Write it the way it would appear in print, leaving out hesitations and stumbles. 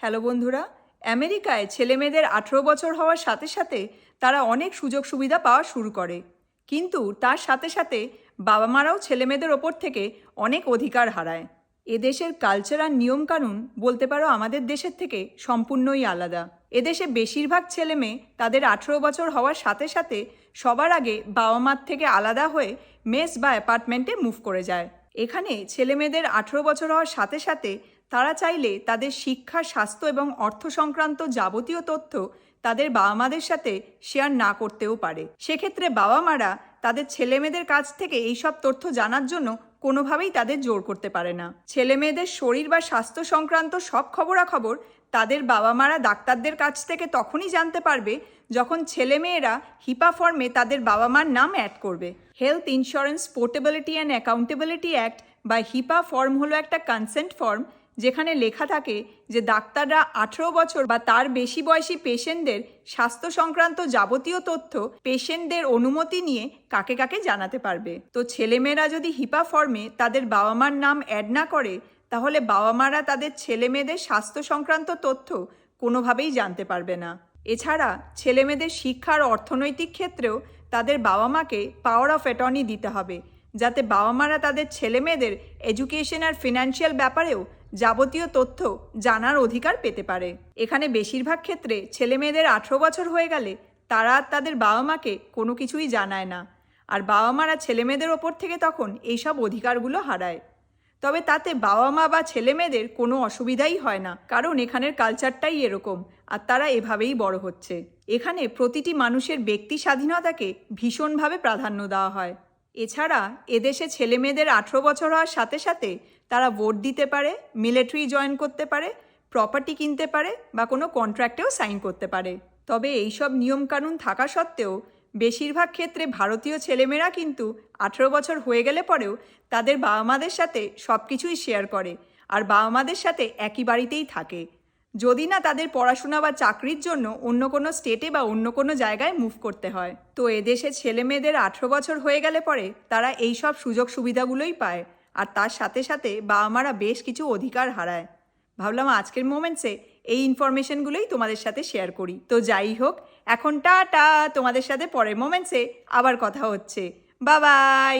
Hello বন্ধুরা, আমেরিকায় ছেলেমেয়েদের 18 বছর হওয়ার সাথে সাথে তারা অনেক সুযোগ সুবিধা পাওয়া শুরু করে। কিন্তু তার সাথে সাথে বাবা মারাও ছেলেমেয়েদের ওপর থেকে অনেক অধিকার হারায়। এদেশের কালচার আর নিয়মকানুন বলতে পারো আমাদের দেশের থেকে সম্পূর্ণই আলাদা। এদেশে বেশিরভাগ ছেলে মেয়ে তাদের 18 বছর হওয়ার সাথে সাথে সবার আগে বাবা মার থেকে আলাদা হয়ে মেস বা অ্যাপার্টমেন্টে মুভ করে যায়। এখানে ছেলেমেয়েদের 18 বছর হওয়ার সাথে সাথে তারা চাইলে তাদের শিক্ষা, স্বাস্থ্য এবং অর্থ সংক্রান্ত যাবতীয় তথ্য তাদের বাবা মাদের সাথে শেয়ার না করতেও পারে। সেক্ষেত্রে বাবা মারা তাদের ছেলেমেয়েদের কাছ থেকে এইসব তথ্য জানার জন্য কোনোভাবেই তাদের জোর করতে পারে না। ছেলেমেয়েদের শরীর বা স্বাস্থ্য সংক্রান্ত সব খবরাখবর তাদের বাবা মারা ডাক্তারদের কাছ থেকে তখনই জানতে পারবে যখন ছেলেমেয়েরা হিপা ফর্মে তাদের বাবা মার নাম অ্যাড করবে। Health insurance portability and accountability act বা হিপা ফর্ম হলো একটা কনসেন্ট ফর্ম, যেখানে লেখা থাকে যে ডাক্তাররা 18 বছর বা তার বেশি বয়সী পেশেন্টদের স্বাস্থ্য সংক্রান্ত যাবতীয় তথ্য পেশেন্টদের অনুমতি নিয়ে কাকে কাকে জানাতে পারবে। তো ছেলেমেয়েরা যদি হিপা ফর্মে তাদের বাবা মার নাম অ্যাড না করে, তাহলে বাবা মারা তাদের ছেলেমেয়েদের স্বাস্থ্য সংক্রান্ত তথ্য কোনোভাবেই জানতে পারবে না। এছাড়া ছেলেমেয়েদের শিক্ষার অর্থনৈতিক ক্ষেত্রেও তাদের বাবা মাকে পাওয়ার অফ অ্যাটর্নি দিতে হবে, যাতে বাবা মারা তাদের ছেলেমেয়েদের এডুকেশন আর ফিনান্সিয়াল ব্যাপারেও যাবতীয় তথ্য জানার অধিকার পেতে পারে। এখানে বেশিরভাগ ক্ষেত্রে ছেলেমেয়েদের 18 বছর হয়ে গেলে তারা আর তাদের বাবা মাকে কোনো কিছুই জানায় না, আর বাবা মারা ছেলেমেয়েদের ওপর থেকে তখন এইসব অধিকারগুলো হারায়। তবে তাতে বাবা মা বা ছেলেমেয়েদের কোনো অসুবিধাই হয় না, কারণ এখানের কালচারটাই এরকম, আর তারা এভাবেই বড় হচ্ছে। এখানে প্রতিটি মানুষের ব্যক্তি স্বাধীনতাকে ভীষণভাবে প্রাধান্য দেওয়া হয়। এছাড়া এদেশে ছেলেমেয়েদের 18 বছর হওয়ার সাথে সাথে তারা ভোট দিতে পারে, মিলিটারি জয়েন করতে পারে, প্রপার্টি কিনতে পারে বা কোনো কন্ট্রাক্টেও সাইন করতে পারে। তবে এইসব নিয়মকানুন থাকা সত্ত্বেও বেশিরভাগ ক্ষেত্রে ভারতীয় ছেলেমেয়েরা কিন্তু 18 বছর হয়ে গেলে পরেও তাদের বাবা মাদের সাথে সব কিছুই শেয়ার করে আর বাবা মাদের সাথে একই বাড়িতেই থাকে, যদি না তাদের পড়াশোনা বা চাকরির জন্য অন্য কোনো স্টেটে বা অন্য কোনো জায়গায় মুভ করতে হয়। তো এদেশে ছেলে মেয়েদের 18 বছর হয়ে গেলে পরে তারা এই সব সুযোগ সুবিধাগুলোই পায়, আর তার সাথে সাথে বাবা মারা বেশ কিছু অধিকার হারায়। ভাবলাম আজকের মোমেন্টসে এই ইনফরমেশনগুলোই তোমাদের সাথে শেয়ার করি। তো যাই হোক, এখন টাটা, তোমাদের সাথে পরের মোমেন্টসে আবার কথা হচ্ছে। Bye bye.